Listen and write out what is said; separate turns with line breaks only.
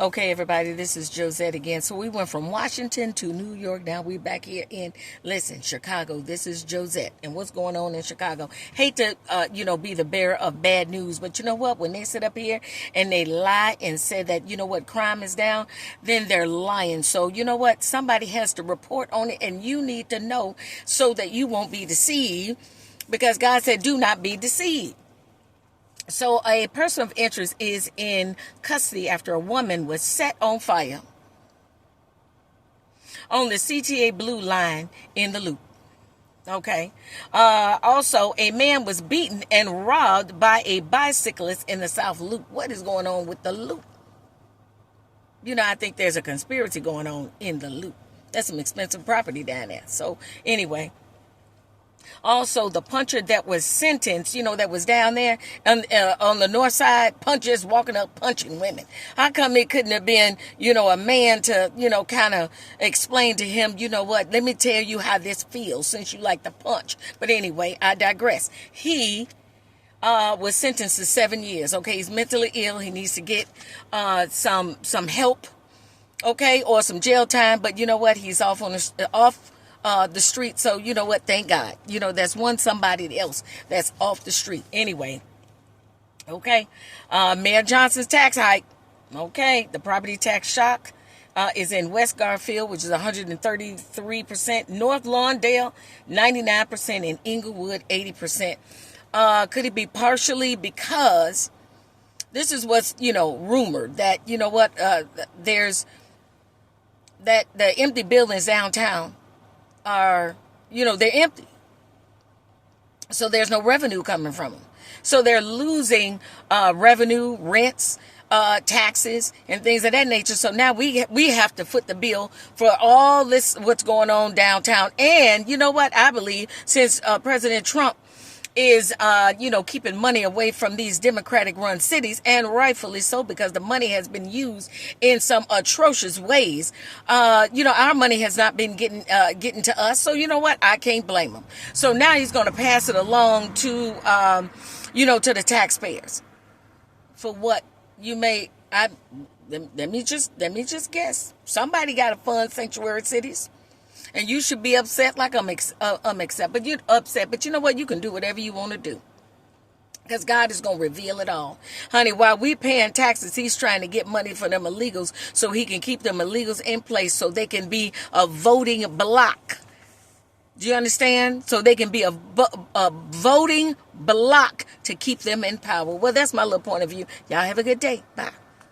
Okay, everybody, this is Josette again. So we went from Washington to New York. Now we're back here in, Chicago. This is Josette. And what's going on in Chicago? Hate to, be the bearer of bad news. But you know what? When they sit up here and they lie and say that, crime is down, then they're lying. So you know what? Somebody has to report on it, and you need to know so that you won't be deceived, because God said, do not be deceived. So a person of interest is in custody after a woman was set on fire on the CTA Blue Line in the Loop. Okay. Also, a man was beaten and robbed by a bicyclist in the South Loop. What is going on with the Loop? I think there's a conspiracy going on in the Loop. That's some expensive property down there. So anyway. Also, the puncher that was sentenced, that was down there on the north side, punchers walking up punching women. How come it couldn't have been, a man to, kind of explain to him, what, let me tell you how this feels since you like to punch. But anyway, I digress. He was sentenced to 7 years. Okay, he's mentally ill. He needs to get some help, okay, or some jail time. But you know what? He's off the street. So you know what? Thank God. That's somebody else that's off the street. Anyway. Okay. Mayor Johnson's tax hike. Okay. The property tax shock is in West Garfield, which is 133%. North Lawndale, 99%. And Inglewood, 80%. Could it be partially because this is what's, rumored that, there's that the empty buildings downtown are, they're empty. So there's no revenue coming from them. So they're losing revenue, rents, taxes, and things of that nature. So now we have to foot the bill for all this, what's going on downtown. And you know what? I believe since President Trump is, keeping money away from these Democratic-run cities, and rightfully so, because the money has been used in some atrocious ways. Our money has not been getting to us. So you know what? I can't blame him. So now he's going to pass it along to, to the taxpayers. For what you may, let me just guess. Somebody got to fund sanctuary cities. And you should be upset like I'm upset. But you're upset. But you know what? You can do whatever you want to do. Because God is going to reveal it all. Honey, while we paying taxes, he's trying to get money for them illegals so he can keep them illegals in place so they can be a voting block. Do you understand? So they can be a voting block to keep them in power. Well, that's my little point of view. Y'all have a good day. Bye.